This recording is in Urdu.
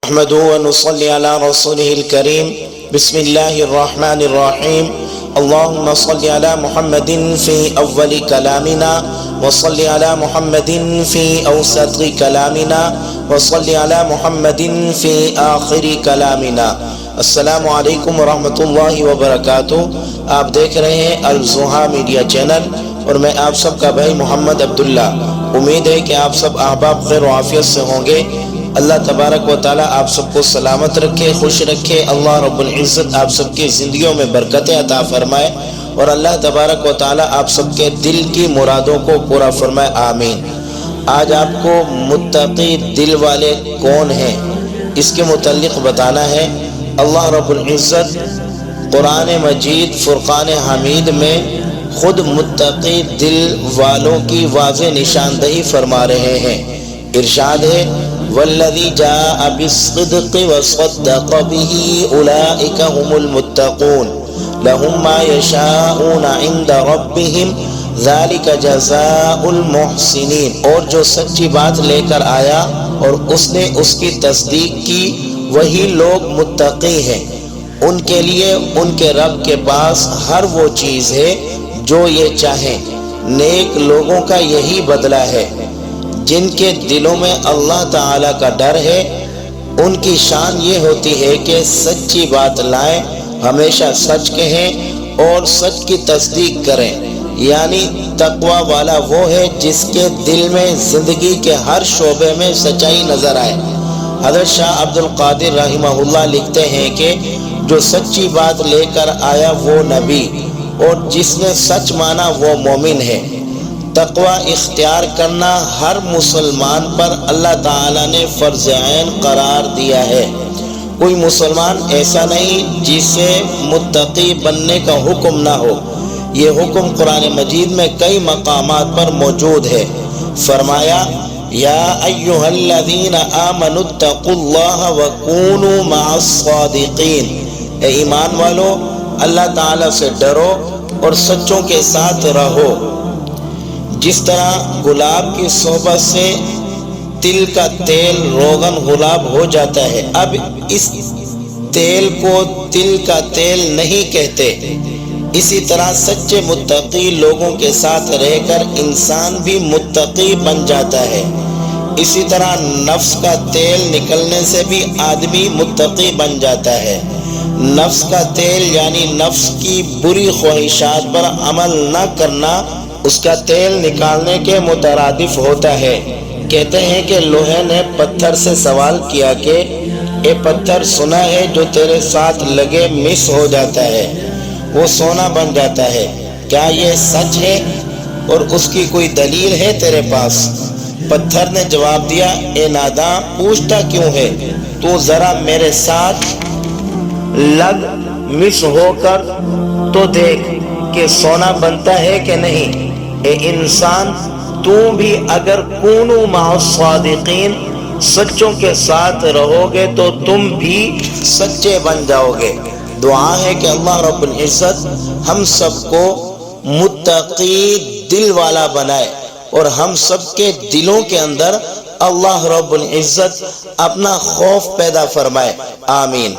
نحمده ونصلي على رسوله الكريم. بسم الله الرحمن الرحيم. اللهم صل على محمد في أول كلامنا، وصل على محمد في أوسط كلامنا، وصل على محمد في آخر كلامنا. السلام علیکم ورحمۃ اللہ وبرکاتہ. آپ دیکھ رہے ہیں الضحیٰ میڈیا چینل اور میں آپ سب کا بھائی محمد عبداللہ. امید ہے کہ آپ سب احباب خیر و عافیت سے ہوں گے. اللہ تبارک و تعالیٰ آپ سب کو سلامت رکھے، خوش رکھے. اللہ رب العزت آپ سب کی زندگیوں میں برکتیں عطا فرمائے اور اللہ تبارک و تعالیٰ آپ سب کے دل کی مرادوں کو پورا فرمائے. آمین. آج آپ کو متقی دل والے کون ہیں اس کے متعلق بتانا ہے. اللہ رب العزت قرآن مجید فرقان حمید میں خود متقی دل والوں کی واضح نشاندہی فرما رہے ہیں. ارشاد ہے والذی جاء بالصدق وصدق به اولئک هم المتقون لهم ما یشاءون عند ربهم ذلک جزاء المحسنین. اور جو سچی بات لے کر آیا اور اس نے اس کی تصدیق کی وہی لوگ متقی ہیں. ان کے لیے ان کے رب کے پاس ہر وہ چیز ہے جو یہ چاہیں. نیک لوگوں کا یہی بدلہ ہے جن کے دلوں میں اللہ تعالیٰ کا ڈر ہے. ان کی شان یہ ہوتی ہے کہ سچی بات لائیں، ہمیشہ سچ کہیں اور سچ کی تصدیق کریں. یعنی تقوی والا وہ ہے جس کے دل میں زندگی کے ہر شعبے میں سچائی نظر آئے. حضرت شاہ عبد القادر رحمہ اللہ لکھتے ہیں کہ جو سچی بات لے کر آیا وہ نبی اور جس نے سچ مانا وہ مومن ہے. تقوی اختیار کرنا ہر مسلمان پر اللہ تعالیٰ نے فرض عین قرار دیا ہے. کوئی مسلمان ایسا نہیں جسے متقی بننے کا حکم نہ ہو. یہ حکم قرآن مجید میں کئی مقامات پر موجود ہے. فرمایا یا ایھا الذین آمنوا اتقوا اللہ وکونوا مع الصادقین. اے ایمان والو اللہ تعالیٰ سے ڈرو اور سچوں کے ساتھ رہو. جس طرح گلاب کی صحبت سے تل کا تیل روغن گلاب ہو جاتا ہے، اب اس تیل کو تل کا تیل نہیں کہتے. اسی طرح سچے متقی لوگوں کے ساتھ رہ کر انسان بھی متقی بن جاتا ہے. اسی طرح نفس کا تیل نکلنے سے بھی آدمی متقی بن جاتا ہے. نفس کا تیل یعنی نفس کی بری خواہشات پر عمل نہ کرنا اس کا تیل نکالنے کے مترادف ہوتا ہے. کہتے ہیں کہ لوہے نے پتھر سے سوال کیا کہ اے پتھر، سنا ہے جو تیرے ساتھ لگے مس ہو جاتا ہے وہ سونا بن جاتا ہے، کیا یہ سچ ہے اور اس کی کوئی دلیل ہے تیرے پاس؟ پتھر نے جواب دیا اے ناداں، پوچھتا کیوں ہے؟ تو ذرا میرے ساتھ لگ مس ہو کر تو دیکھ کہ سونا بنتا ہے کہ نہیں. اے انسان، تو بھی اگر کونوا مع الصادقین سچوں کے ساتھ رہو گے تو تم بھی سچے بن جاؤ گے. دعا ہے کہ اللہ رب العزت ہم سب کو متقی دل والا بنائے اور ہم سب کے دلوں کے اندر اللہ رب العزت اپنا خوف پیدا فرمائے. آمین.